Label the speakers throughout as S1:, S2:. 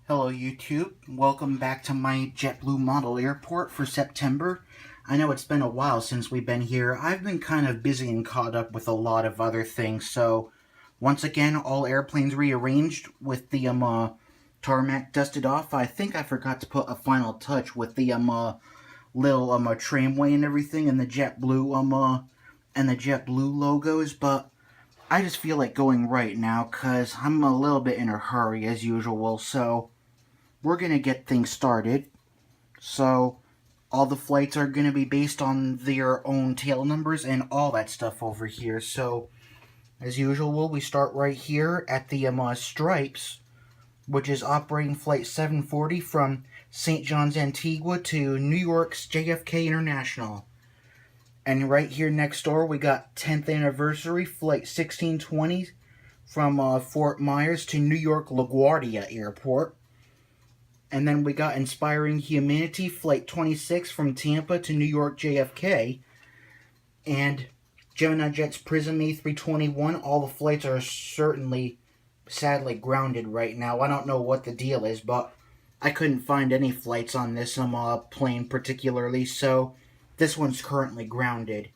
S1: Hello YouTube, welcome back to my JetBlue model airport for September. I know it's been a while since we've been here. I've been kind of busy and caught up with a lot of other things, so once again, all airplanes rearranged with the tarmac dusted off. I think I forgot to put a final touch with the little tramway and everything and the JetBlue logos, but I just feel like going right now because I'm a little bit in a hurry as usual, so we're going to get things started. So all the flights are going to be based on their own tail numbers and all that stuff over here. So as usual, we start right here at the Stripes, which is operating flight 740 from St. John's, Antigua to New York's JFK International. And right here next door, we got 10th anniversary flight 1620 from Fort Myers to New York LaGuardia Airport. And then we got Inspiring Humanity flight 26 from Tampa to New York JFK. And Gemini Jet's Prism A321, all the flights are sadly grounded right now. I don't know what the deal is, but I couldn't find any flights on this plane particularly, so this one's currently grounded.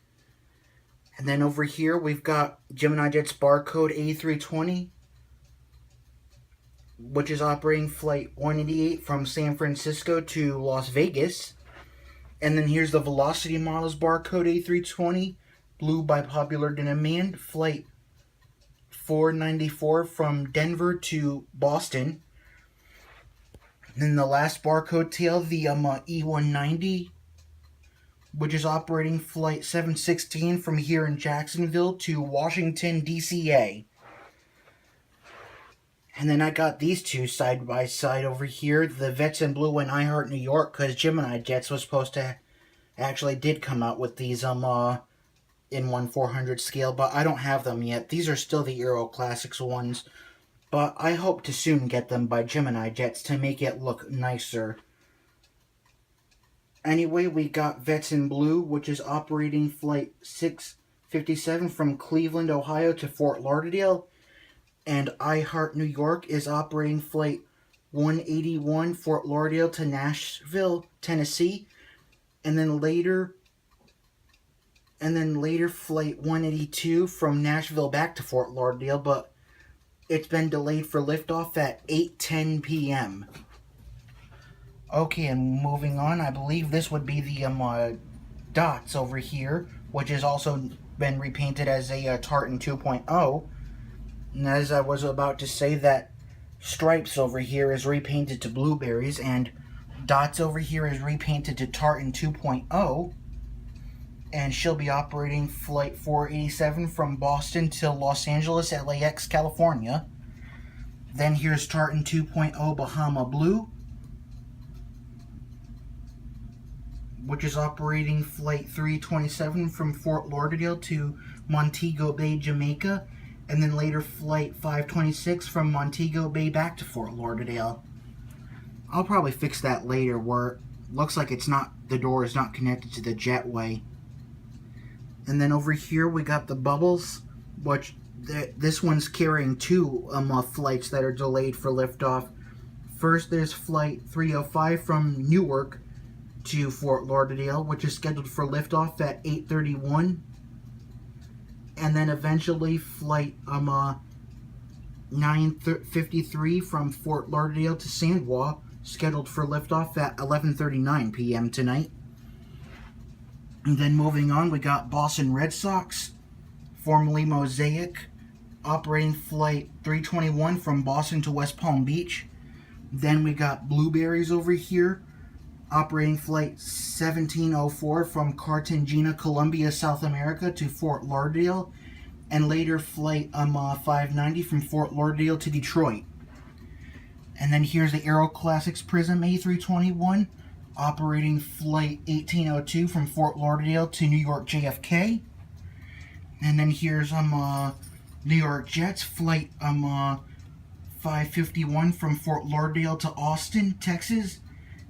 S1: And then over here we've got Gemini Jet's Barcode A320, which is operating flight 188 from San Francisco to Las Vegas. And then here's the Velocity Models Barcode A320, blue by popular demand, flight 494 from Denver to Boston. And then the last barcode tail, the E190, which is operating flight 716 from here in Jacksonville to Washington, DCA. And then I got these two side by side over here, the Vets in Blue and I Heart New York, because Gemini Jets was supposed to actually did come out with these in 1/400 scale, but I don't have them yet. These are still the Aero Classics ones, but I hope to soon get them by Gemini Jets to make it look nicer. Anyway, we got Vets in Blue, which is operating flight 657 from Cleveland, Ohio to Fort Lauderdale. And I Heart New York is operating flight 181 Fort Lauderdale to Nashville, Tennessee. And then later flight 182 from Nashville back to Fort Lauderdale, but it's been delayed for liftoff at 8:10 p.m. Okay, and moving on, I believe this would be the dots over here, which has also been repainted as a Tartan 2.0. And as I was about to say, that Stripes over here is repainted to Blueberries, and Dots over here is repainted to Tartan 2.0. And she'll be operating flight 487 from Boston to Los Angeles, LAX, California. Then here's Tartan 2.0 Bahama Blue, which is operating flight 327 from Fort Lauderdale to Montego Bay, Jamaica, and then later flight 526 from Montego Bay back to Fort Lauderdale. I'll probably fix that later, where it looks like the door is not connected to the jetway. And then over here we got the Bubbles, which this one's carrying two flights that are delayed for liftoff. First, there's flight 305 from Newark to Fort Lauderdale, which is scheduled for liftoff at 8:31. And then eventually flight 953 from Fort Lauderdale to Sandwa, scheduled for liftoff at 11:39 p.m. tonight. And then moving on, we got Boston Red Sox, formerly Mosaic, operating flight 321 from Boston to West Palm Beach. Then we got Blueberries over here, operating flight 1704 from Cartagena, Colombia, South America to Fort Lauderdale, and later flight 590 from Fort Lauderdale to Detroit. And then here's the Aero Classics Prism A321, operating flight 1802 from Fort Lauderdale to New York JFK. And then here's New York Jets flight 551 from Fort Lauderdale to Austin, Texas.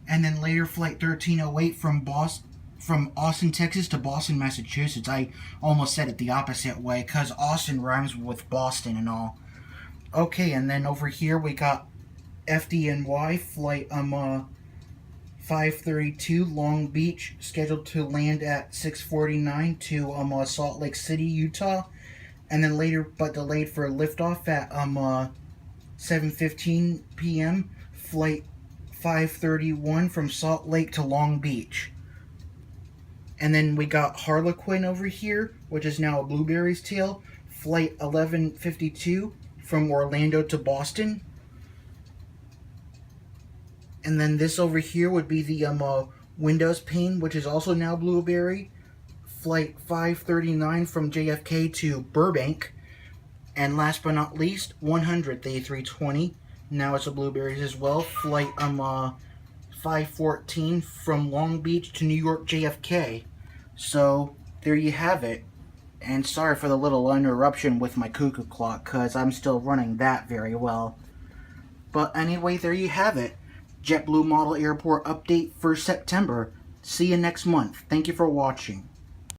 S1: And then later flight 1308 from Austin, Texas to Boston, Massachusetts. I almost said it the opposite way because Austin rhymes with Boston and all. Okay, and then over here we got FDNY flight 532 Long Beach, scheduled to land at 6:49 to Salt Lake City, Utah, and then later but delayed for liftoff at 7:15 p.m. Flight 531 from Salt Lake to Long Beach. And then we got Harlequin over here, which is now a Blueberry's Tail, flight 11:52 from Orlando to Boston. And then this over here would be the Windows Pane, which is also now Blueberry, flight 539 from JFK to Burbank. And last but not least, 100, the A320. Now it's a Blueberries as well, flight 514 from Long Beach to New York JFK. So there you have it. And sorry for the little interruption with my cuckoo clock, because I'm still running that very well. But anyway, there you have it. JetBlue Model Airport update for September. See you next month. Thank you for watching.